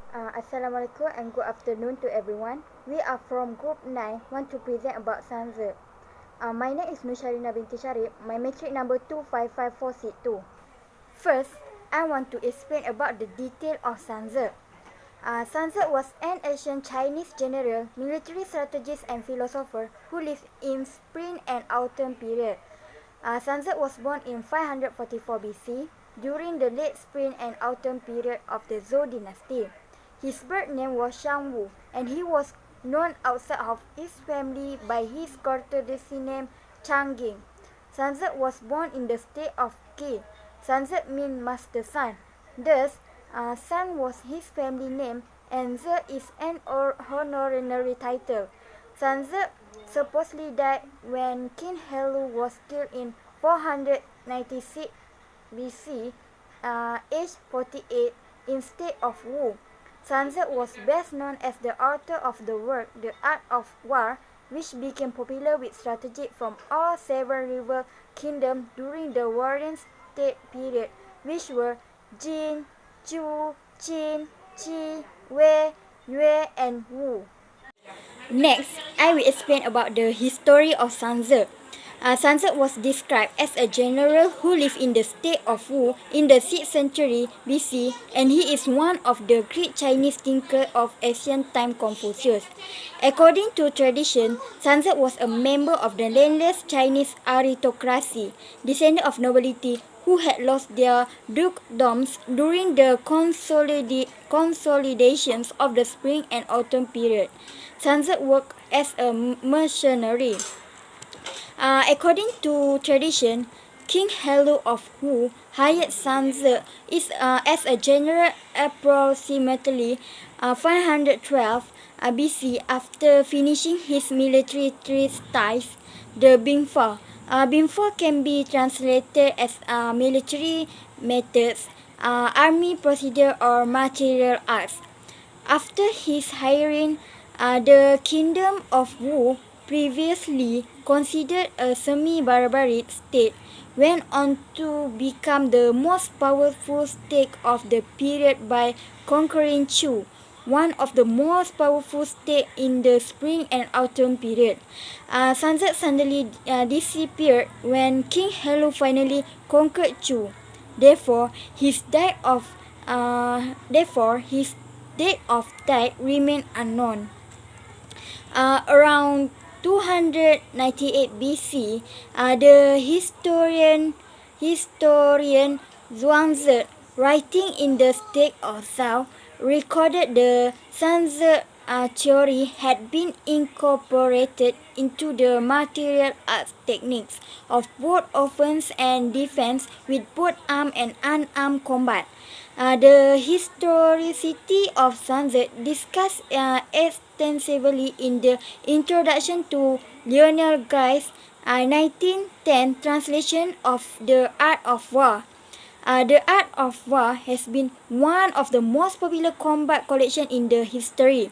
Assalamualaikum and good afternoon to everyone. We are from Group 9, want to present about Sanze. My name is Nusharina binti Sharif. My matric number 255462. First, I want to explain about the detail of Sanze. Sanze was an ancient Chinese general, military strategist and philosopher who lived in spring and autumn period. Sanze was born in 544 BC during the late spring and autumn period of the Zhou dynasty. His birth name was Shang Wu, and he was known outside of his family by his courtesy name Changjing. Sanze was born in the state of Qi. Sanze means master son. Thus, San was his family name, and Ze is an honorary title. Sanze supposedly died when King Helu was killed in 496 BC, aged 48, instead of Wu. Sanze was best known as the author of the work The Art of War, which became popular with strategy from all seven rival kingdoms during the Warring State period, which were Jin, Chu, Qin, Qi, Wei, Yue, and Wu. Next, I will explain about the history of Sanze. Sanze was described as a general who lived in the state of Wu in the 6th century BC, and he is one of the great Chinese thinkers of ancient time Confucius. According to tradition, Sanze was a member of the landless Chinese aristocracy, descendant of nobility who had lost their dukedoms during the consolidations of the spring and autumn period. Sanze worked as a mercenary. According to tradition, King Helu of Wu hired Sanze as a general approximately 512 BC after finishing his military treatise, the Bingfa. Bingfa can be translated as military methods, army procedure, or martial arts. After his hiring, the kingdom of Wu, previously considered a semi-barbaric state, went on to become the most powerful state of the period by conquering Chu, one of the most powerful states in the spring and autumn period. Sanze suddenly disappeared when King Helu finally conquered Chu. Therefore, his date of death remained unknown. Around 298 BC, the historian Zhuangzi, writing in the state of Zhao, recorded the Sanzi theory had been incorporated into the martial arts techniques of both offense and defense with both armed and unarmed combat. The historicity of Sanzi discussed extensively in the introduction to Lionel Guy's 1910 translation of The Art of War. The Art of War has been one of the most popular combat collections in the history.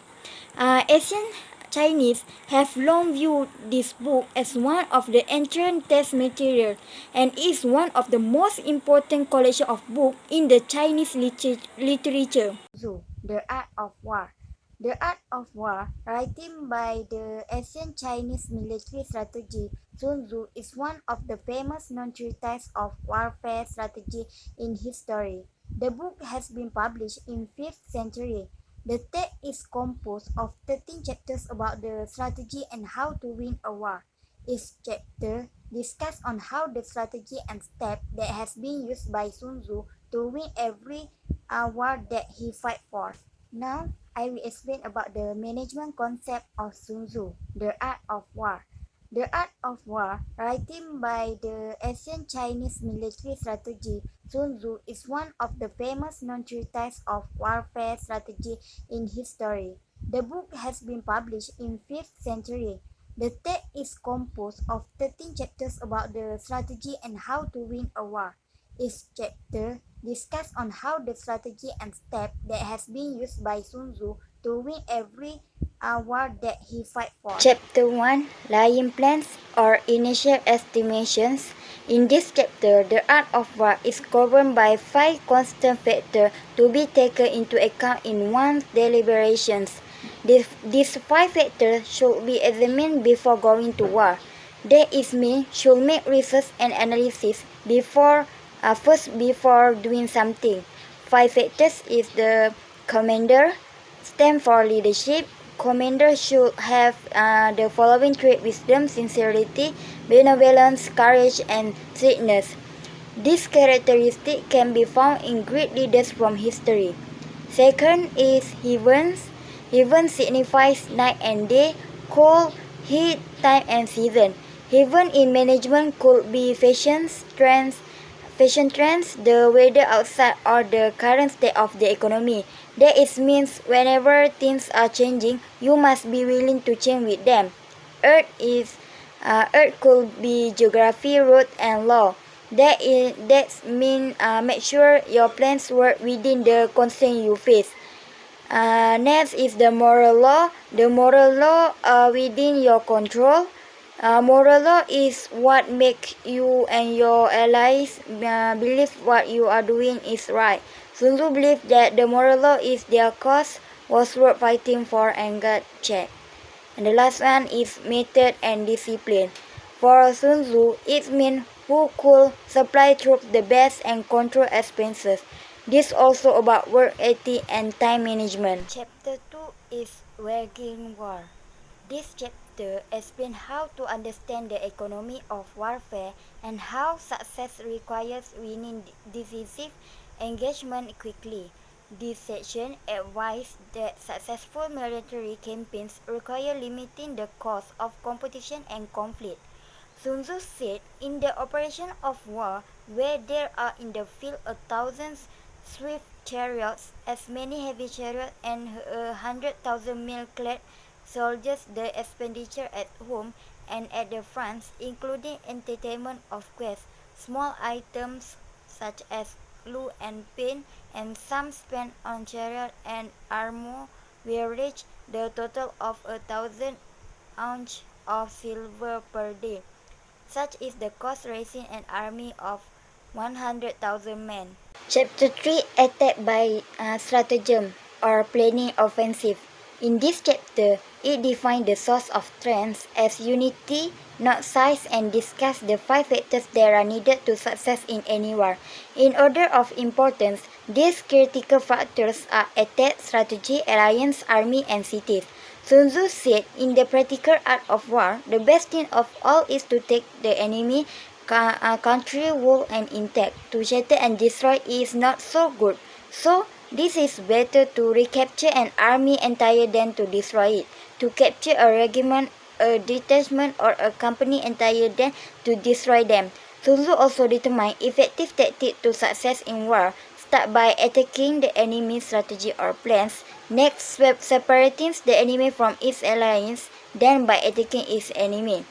Ancient Chinese have long viewed this book as one of the ancient text material and is one of the most important collection of books in the Chinese literature. The Art of War. The Art of War, written by the ancient Chinese military strategy Sun Tzu, is one of the famous known treatises of warfare strategy in history. The book has been published in 5th century. The text is composed of 13 chapters about the strategy and how to win a war. Each chapter discusses on how the strategy and steps that has been used by Sun Tzu to win every war that he fight for. Now, I will explain about the management concept of Sun Tzu, The Art of War. The Art of War, written by the ancient Chinese military strategy Sun Tzu, is one of the famous known treatises of warfare strategy in history. The book has been published in 5th century. The text is composed of 13 chapters about the strategy and how to win a war. Each chapter discusses on how the strategy and steps that has been used by Sun Tzu to win every war that he fight for. Chapter 1, Lying Plans or Initial Estimations. In this chapter, the art of war is governed by 5 constant factors to be taken into account in one's deliberations. These 5 factors should be examined before going to war. That is mean should make research and analysis before doing something. 5 factors is the commander, stand for leadership. Commander should have the following trait: wisdom, sincerity, benevolence, courage, and sweetness. This characteristic can be found in great leaders from history. Second is heavens. Heaven signifies night and day, cold, heat, time and season. Heaven in management could be fashion trends, the weather outside, or the current state of the economy. That is means whenever things are changing, you must be willing to change with them. Earth could be geography, road, and law. That mean make sure your plans work within the constraint you face. Next is the moral law. The moral law within your control. Moral law is what makes you and your allies believe what you are doing is right. Sun Tzu believed that the moral law is their cause was worth fighting for and got checked. And the last one is method and discipline. For Sun Tzu, it means who could supply troops the best and control expenses. This also about work ethic and time management. Chapter 2 is waging war. This chapter explains how to understand the economy of warfare and how success requires winning decisive engagement quickly. This section advises that successful military campaigns require limiting the cost of competition and conflict. Sun Tzu said, in the operation of war, where there are in the field 1,000 swift chariots, as many heavy chariots, and 100,000 mail-clad soldiers, the expenditure at home and at the front, including entertainment of guests, small items such as glue and paint, and some spent on chariot and armor, will reach the total of 1,000 ounces of silver per day. Such is the cost raising an army of 100,000 men. Chapter 3 Attack by Stratagem or Planning Offensive. In this chapter, it defines the source of strength as unity, not size, and discuss the 5 factors that are needed to success in any war. In order of importance, these critical factors are attack, strategy, alliance, army, and cities. Sun Tzu said, in the practical art of war, the best thing of all is to take the enemy country whole and intact. To shatter and destroy is not so good. So, this is better to recapture an army entire than to destroy it. To capture a regiment, a detachment, or a company entire than to destroy them. Sun Tzu also determined effective tactics to success in war. Start by attacking the enemy's strategy or plans. Next, separating the enemy from its alliance. Then by attacking its enemy.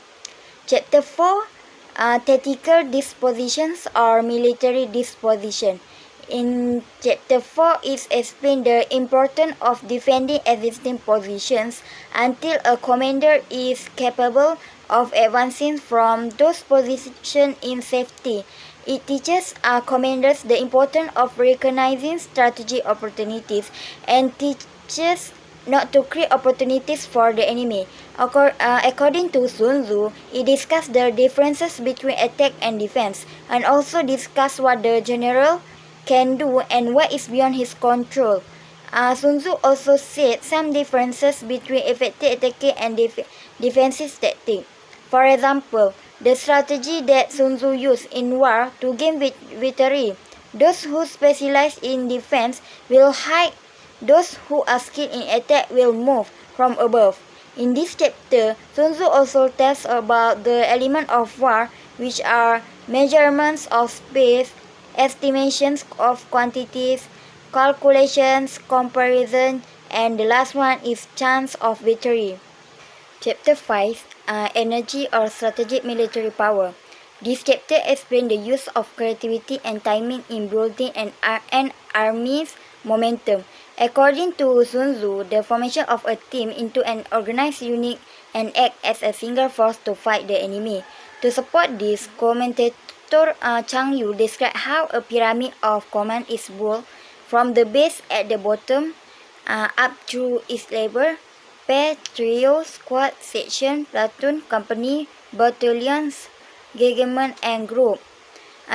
Chapter 4 Tactical dispositions or military disposition. In Chapter 4, it explains the importance of defending existing positions until a commander is capable of advancing from those positions in safety. It teaches commanders the importance of recognizing strategic opportunities and teaches not to create opportunities for the enemy. According to Sun Tzu, it discussed the differences between attack and defense, and also discussed what the general can do and what is beyond his control. Sun Tzu also said some differences between effective attacking and defensive tactics. For example, the strategy that Sun Tzu used in war to gain victory. Those who specialize in defense will hide. Those who are skilled in attack will move from above. In this chapter, Sun Tzu also tells about the elements of war, which are measurements of space, estimations of quantities, calculations, comparison, and the last one is chance of victory. Chapter 5 Energy or Strategic Military Power. This chapter explains the use of creativity and timing in building an army's momentum. According to Sun Tzu, the formation of a team into an organized unit and act as a single force to fight the enemy. To support this, Dr. Chang Yu described how a pyramid of command is built from the base at the bottom up through its level: pair, trio, squad, section, platoon, company, battalions, regiment, and group.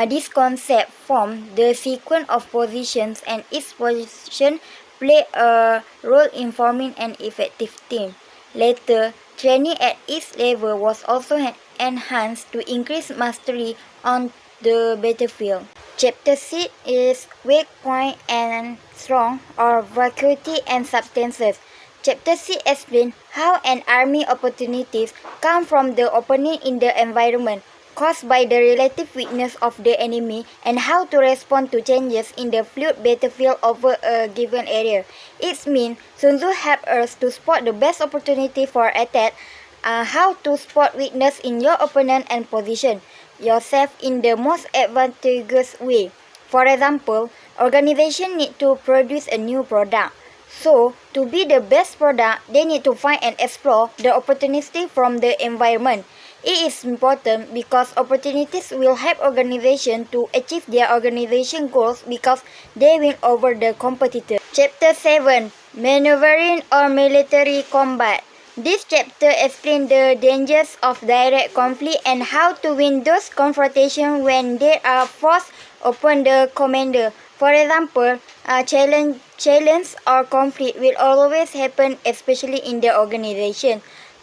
This concept forms the sequence of positions, and each position play a role in forming an effective team. Later, training at each level was also enhanced to increase mastery on the battlefield. Chapter 6 is weak point and strong, or vacuity and substances. Chapter 6 explains how an army opportunities come from the opening in the environment caused by the relative weakness of the enemy, and how to respond to changes in the fluid battlefield over a given area. It means Sun Tzu helps us to spot the best opportunity for attack, how to spot weakness in your opponent and position yourself in the most advantageous way. For example, organization need to produce a new product. So, to be the best product, they need to find and explore the opportunity from the environment. It is important because opportunities will help organizations to achieve their organization goals because they win over the competitor. Chapter 7, Maneuvering or Military Combat. This chapter explains the dangers of direct conflict and how to win those confrontations when they are forced upon the commander. For example, a challenge or conflict will always happen, especially in the organization.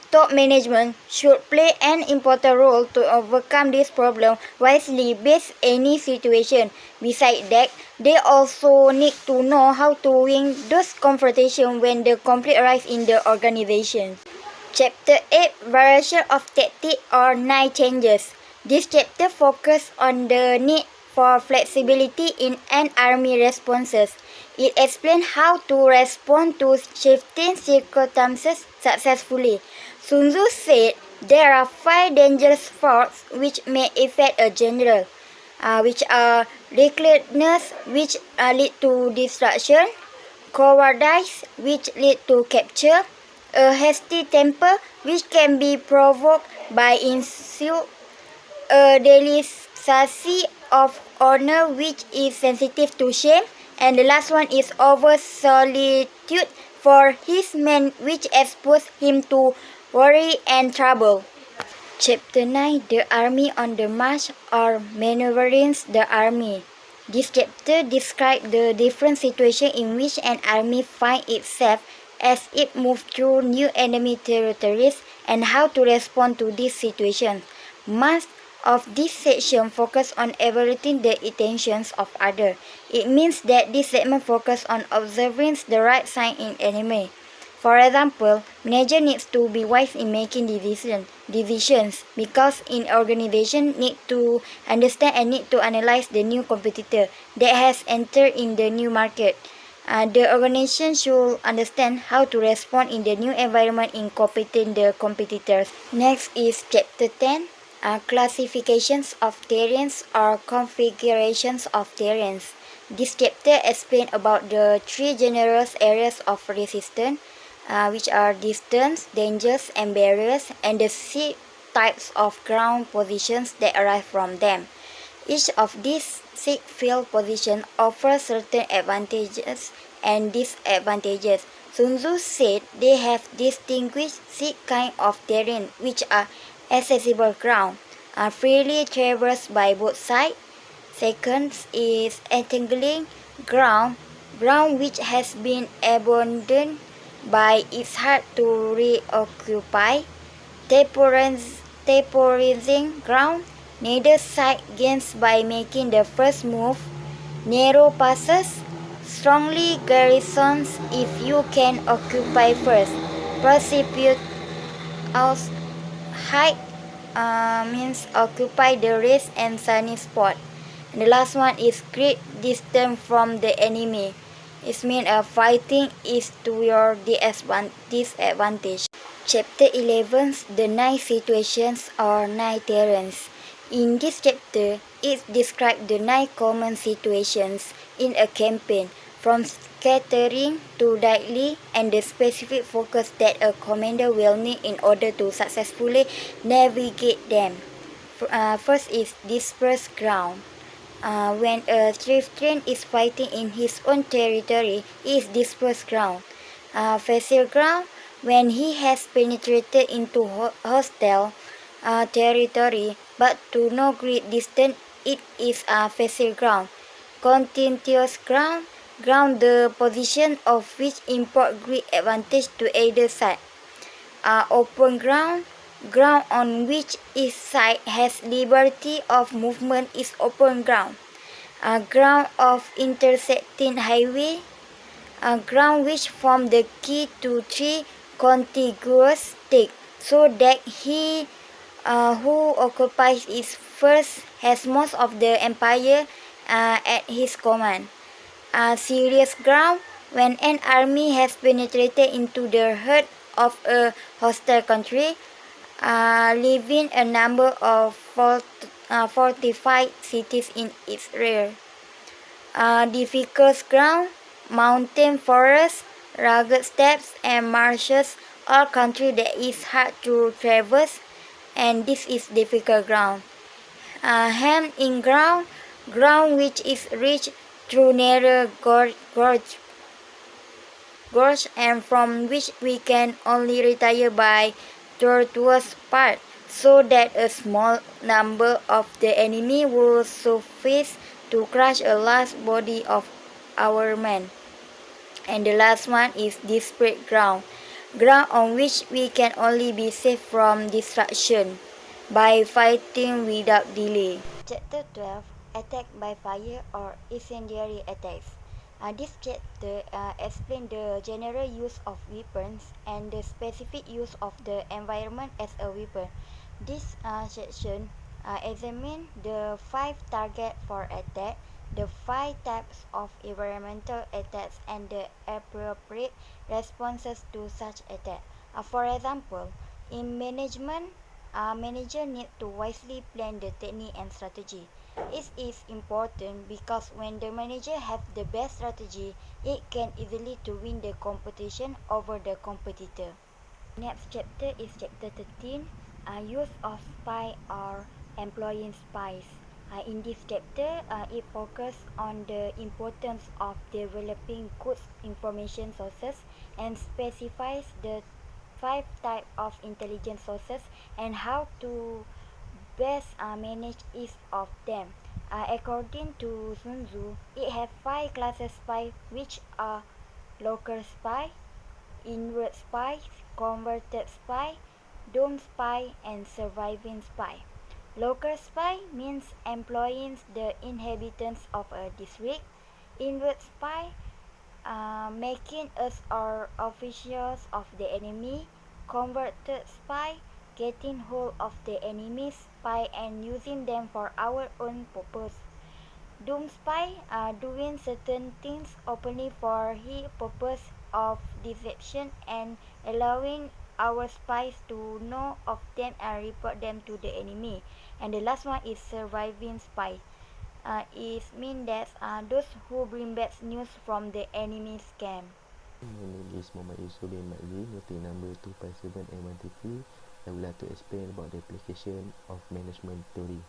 Top management should play an important role to overcome this problem wisely based any situation. Besides that, they also need to know how to win those confrontations when the conflict arises in the organization. Chapter 8, Variation of Tactics or Night Changes. This chapter focuses on the need for flexibility in an army responses. It explains how to respond to shifting circumstances successfully. Sun Tzu said there are 5 dangerous faults which may affect a general, which are recklessness, which lead to destruction; cowardice, which lead to capture; a hasty temper, which can be provoked by insult; a delicacy of honor, which is sensitive to shame; and the last one is over solicitude for his men, which exposes him to worry and trouble. Chapter 9, The Army on the March or Maneuvering the Army. This chapter describes the different situations in which an army finds itself as it moves through new enemy territories and how to respond to these situations. Much of this section focuses on evaluating the intentions of others. It means that this segment focuses on observing the right sign in enemy. For example, manager needs to be wise in making decisions because in organization need to understand and need to analyze the new competitor that has entered in the new market. The organization should understand how to respond in the new environment in competing the competitors. Next is Chapter 10, Classifications of Terrains or Configurations of Terrains. This chapter explains about the 3 general areas of resistance, which are distance, dangers, and barriers, and the 6 types of ground positions that arise from them. Each of these 6 field positions offers certain advantages and disadvantages. Sun Tzu said they have distinguished 6 kinds of terrain, which are accessible ground, freely traversed by both sides. Second is entangling ground, ground which has been abandoned by its hard to reoccupy. Temporizing ground, neither side gains by making the first move. Narrow passes, strongly garrisons if you can occupy first. Precipitous height means occupy the raised and sunny spot. And the last one is great distance from the enemy. It means fighting is to your disadvantage. Chapter 11, The Night Situations or Night Terrains. In this chapter, it describes the 9 common situations in a campaign, from scattering to deadly, and the specific focus that a commander will need in order to successfully navigate them. First is dispersed ground. When a chieftain is fighting in his own territory, he is dispersed ground. Facile ground, when he has penetrated into hostile territory, but to no great distance, it is facile ground. Contentious ground, ground the position of which import great advantage to either side. Open ground, ground on which each side has liberty of movement is open ground. Ground of intersecting highway, ground which form the key to three contiguous stakes, so that he who occupies it first has most of the empire at his command. Serious ground, when an army has penetrated into the heart of a hostile country, leaving a number of fortified cities in its rear. Difficult ground, mountain forests, rugged steppes and marshes, all country that is hard to traverse, and this is difficult ground. Hemmed in ground, ground which is reached through narrow gorge and from which we can only retire by tortuous path, so that a small number of the enemy will suffice to crush a large body of our men. And the last one is disparate ground, ground on which we can only be saved from destruction by fighting without delay. Chapter 12, Attack by Fire or Incendiary Attacks. This chapter explains the general use of weapons and the specific use of the environment as a weapon. This section examines the 5 targets for attack, the 5 types of environmental attacks, and the appropriate responses to such attack. For example, in management, manager need to wisely plan the technique and strategy. It is important because when the manager have the best strategy, it can easily to win the competition over the competitor. Next chapter is chapter 13, use of spy or employing spies. In this chapter, it focuses on the importance of developing good information sources and specifies the 5 types of intelligence sources and how to best manage each of them. According to Sun Tzu, it has 5 classes spy, which are local spy, inward spy, converted spy, doomed spy, and surviving spy. Local spy means employing the inhabitants of a district. Inward spy, making us or officials of the enemy. Converted spy, getting hold of the enemy's spy and using them for our own purpose. Doom spy, doing certain things openly for his purpose of deception and allowing our spies to know of them and report them to the enemy. And the last one is surviving spy. It means that those who bring bad news from the enemy's camp. My name is Muhammad Yusuf bin Madli, noting number 257 and 133. I would like to explain about the application of management theory.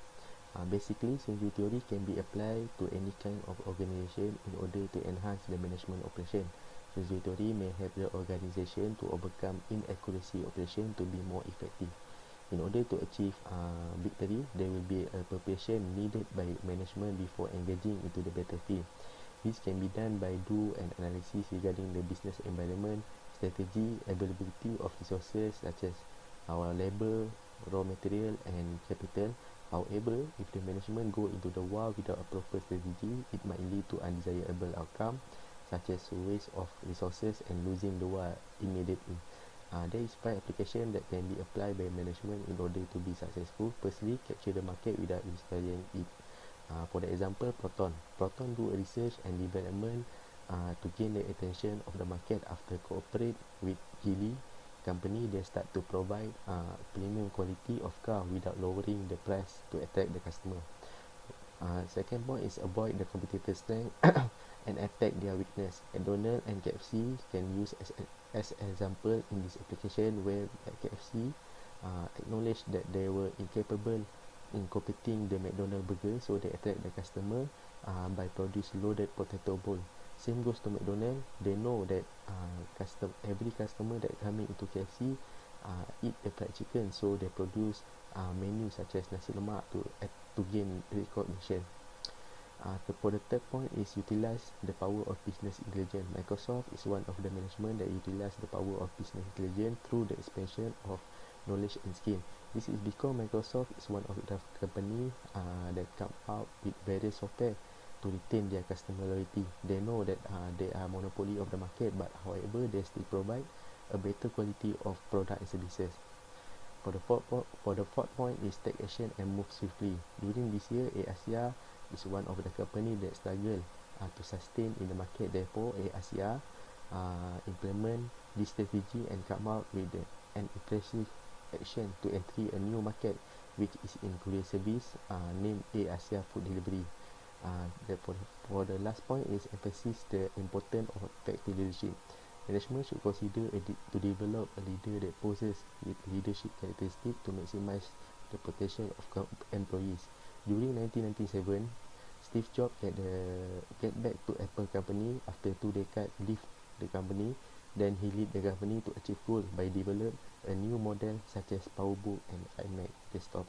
Basically, Sun Tzu theory can be applied to any kind of organization in order to enhance the management operation. Sun Tzu theory may help the organization to overcome inaccuracy operation to be more effective. In order to achieve victory, there will be a preparation needed by management before engaging into the battlefield. This can be done by do an analysis regarding the business environment, strategy, availability of resources such as our labor, raw material and capital. However, if the management go into the war without a proper strategy, it might lead to undesirable outcome such as waste of resources and losing the war immediately. There is 5 applications that can be applied by management in order to be successful. Firstly, capture the market without destroying it. For the example, Proton do research and development to gain the attention of the market. After cooperate with Geely company, they start to provide premium quality of car without lowering the price to attract the customer. Second point is avoid the competitor's strength and attack their weakness. McDonald's and KFC can use as example in this application, where KFC acknowledged that they were incapable in competing the McDonald burger, so they attract the customer by produce loaded potato bowl. Same goes to McDonald. They know that every customer that coming into KFC eat the fried chicken, so they produce menus such as nasi lemak to gain recognition. For the third point is utilize the power of business intelligence. Microsoft is one of the management that utilize the power of business intelligence through the expansion of knowledge and skill. This is because Microsoft is one of the company that come out with various software to retain their customer loyalty. They know that they are monopoly of the market, but however they still provide a better quality of product and services. For the fourth point is take action and move swiftly. During this year, Asia is one of the company that struggle to sustain in the market. Therefore, Asia implement this strategy and come out with an impressive action to entry a new market, which is in courier service named Asia Food Delivery. For the last point is emphasize the importance of effective leadership. Management should consider to develop a leader that possesses leadership characteristics to maximize the potential of employees. During 1997, Steve Jobs get back to Apple company after 2 decades leave the company. Then he lead the company to achieve goals by develop a new model such as PowerBook and iMac desktop.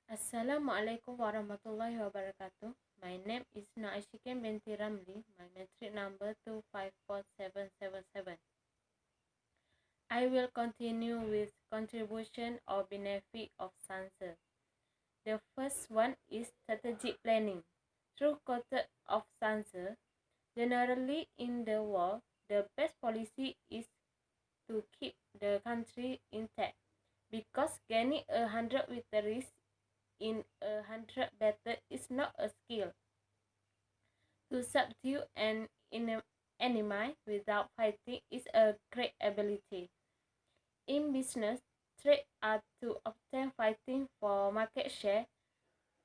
Assalamualaikum warahmatullahi wabarakatuh. My name is Naishiken binti Ramli. My metric number 254777. I will continue with contribution or benefit of Sansa. The first one is strategic planning. Through concept of Sansa, generally in the world, the best policy is to keep the country intact, because gaining 100 victories in 100 battles is not a skill. To subdue an enemy without fighting is a great ability. In business, trades are to obtain fighting for market share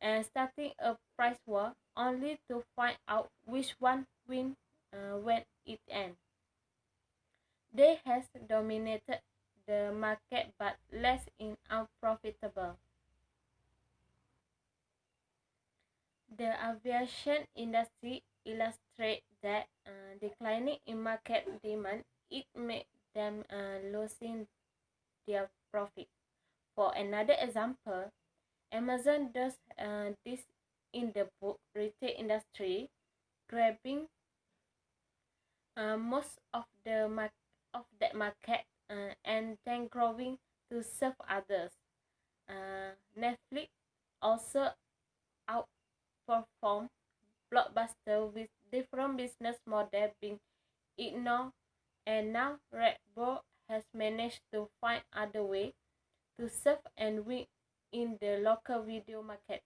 and starting a price war only to find out which one wins when it ends. They has dominated the market but less in unprofitable. The aviation industry illustrates that declining in market demand, it made them losing their profit. For another example, Amazon does this in the book retail industry, grabbing most of that market and then growing to serve others. Netflix also outperformed Blockbuster with different business model being ignored, and now Red Bull has managed to find other way to serve and win in the local video market.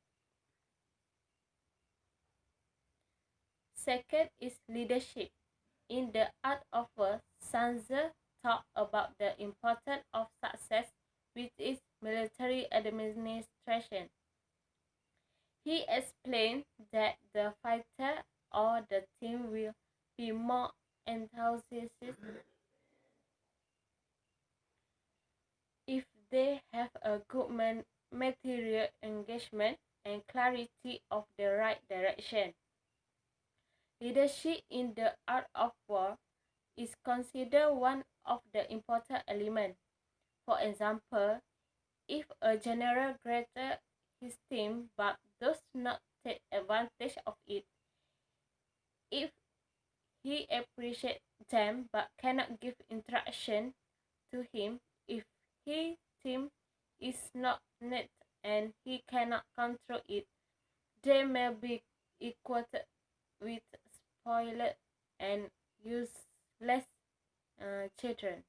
Second is leadership. In the Art of War, Sansa talked about the importance of success with its military administration. He explained that the fighter or the team will be more enthusiastic if they have a good material engagement and clarity of the right direction. Leadership in the Art of War is considered one of the important elements. For example, if a general grades his team but does not take advantage of it, if he appreciates them but cannot give instruction to him, if his team is not net and he cannot control it, they may be equated with spoiled and useless children.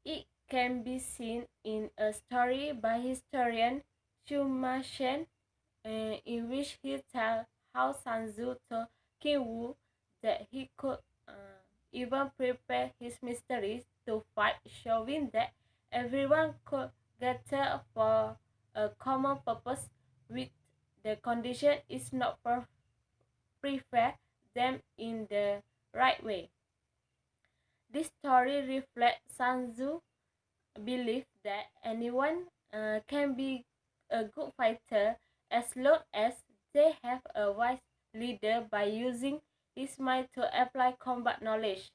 It can be seen in a story by historian Schumacher, in which he tells how Sun Tzu told King Wu that he could even prepare his mysteries to fight, showing that everyone could gather for a common purpose with the condition is not prepare them in the right way. This story reflects Sun Tzu's believe that anyone can be a good fighter as long as they have a wise leader by using his mind to apply combat knowledge.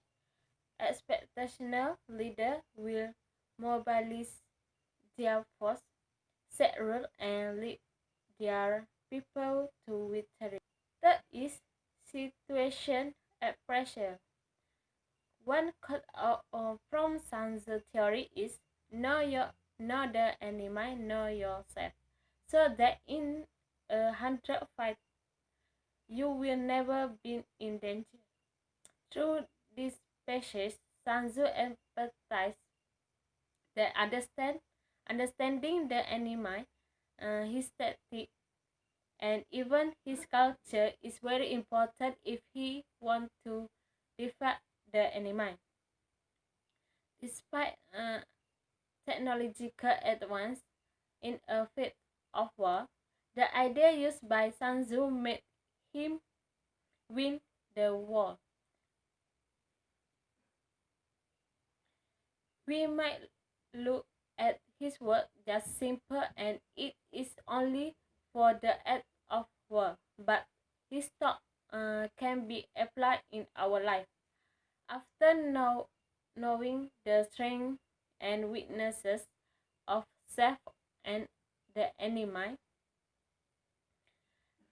Expectational leader will mobilize their force, set rules, and lead their people to victory. Third is situation at pressure. One cut out from Sun Tzu theory is know the enemy, know yourself, so that in 100 fight you will never be in danger. Through this passage, Sun Tzu emphasized that understanding the enemy, his tactic, and even his culture is very important if he wants to defeat the enemy. Despite technological advance in a field of war, the idea used by Sun Tzu made him win the war. We might look at his work just simple and it is only for the act of war, but his thought can be applied in our life. After knowing the strengths and weaknesses of self and the enemy,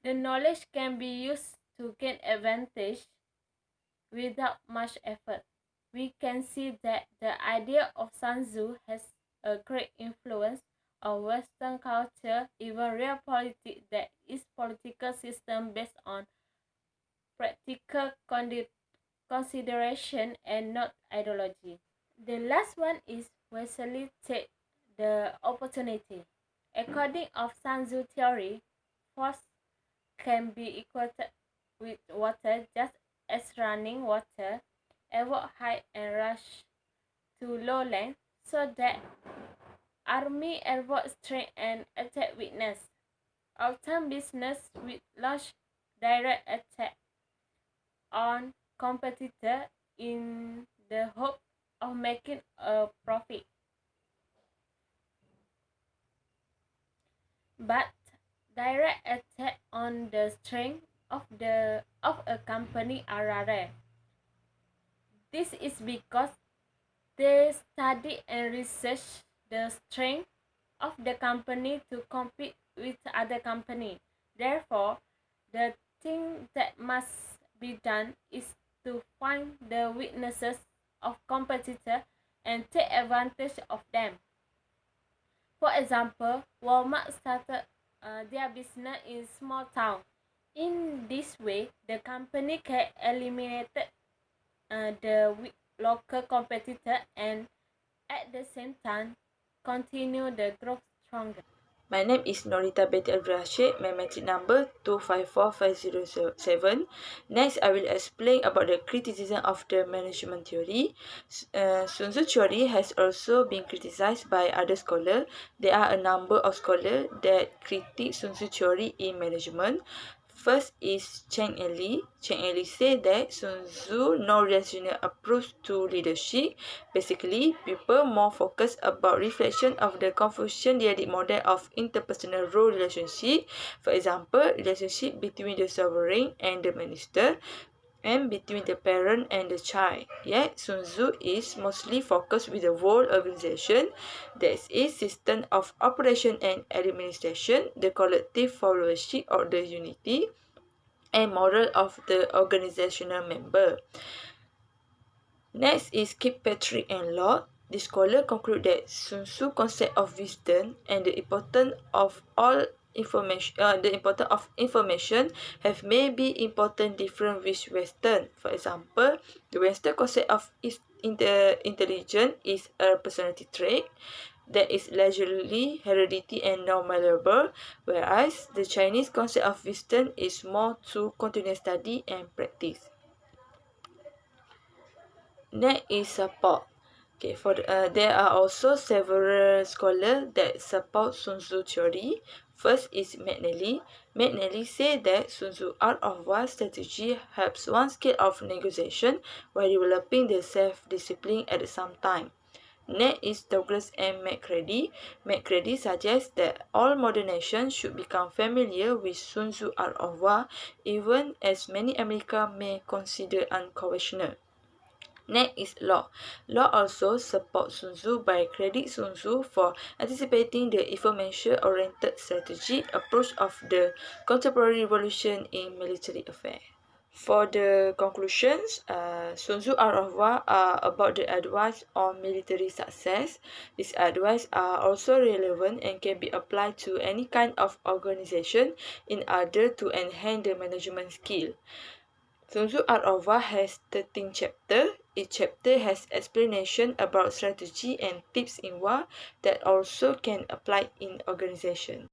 the knowledge can be used to gain advantage without much effort. We can see that the idea of Sun Tzu has a great influence on Western culture, even real politics that is political system based on practical consideration and not ideology. The last one is wisely take the opportunity. According of Sun Tzu theory, force can be equated with water just as running water avoid height and rush to low land, so that army avoid strength and attack weakness. Often business with large direct attack on competitor in the hope of making a profit. But direct attack on the strength of a company are rare. This is because they study and research the strength of the company to compete with other company. Therefore, the thing that must be done is to find the weaknesses of competitor and take advantage of them. For example, Walmart started their business in small town. In this way, the company can eliminate the weak local competitor and at the same time continue the growth stronger. My name is Norita Binti Abdul Rashid, my metric number 254507. Next, I will explain about the criticism of the management theory. Sun Tzu theory has also been criticized by other scholars. There are a number of scholars that critique Sun Tzu theory in management. First is Cheng Eli. Cheng Eli said that Sun Tzu no rational approach to leadership. Basically, people more focus about reflection of the Confucian-diadic model of interpersonal role relationship. For example, relationship between the sovereign and the minister, and between the parent and the child. Yet, Sun Tzu is mostly focused with the whole organization, that is, system of operation and administration, the collective followership of the unity, and moral of the organizational member. Next is Kirkpatrick and Lord. The scholar conclude that Sun Tzu's concept of wisdom and the importance of information have maybe important different with Western. For example, the Western concept of intelligence is a personality trait that is largely hereditary and non-malleable, whereas the Chinese concept of wisdom is more to continuous study and practice. Next is support. Okay, there are also several scholars that support Sun Tzu theory. First is McNally. McNally said that Sun Tzu's art of war strategy helps one skill of negotiation while developing the self-discipline at the same time. Next is Douglas M. Macready. Macready suggests that all modern nations should become familiar with Sun Tzu Art of War, even as many Americans may consider unconventional. Next is Law. Law also supports Sun Tzu by crediting Sun Tzu for anticipating the information-oriented strategic approach of the contemporary revolution in military affairs. For the conclusions, Sun Tzu Art of War are about the advice on military success. These advice are also relevant and can be applied to any kind of organization in order to enhance the management skill. Sun Tzu Art of War has 13 chapters. Each chapter has explanation about strategy and tips in war that also can apply in organization.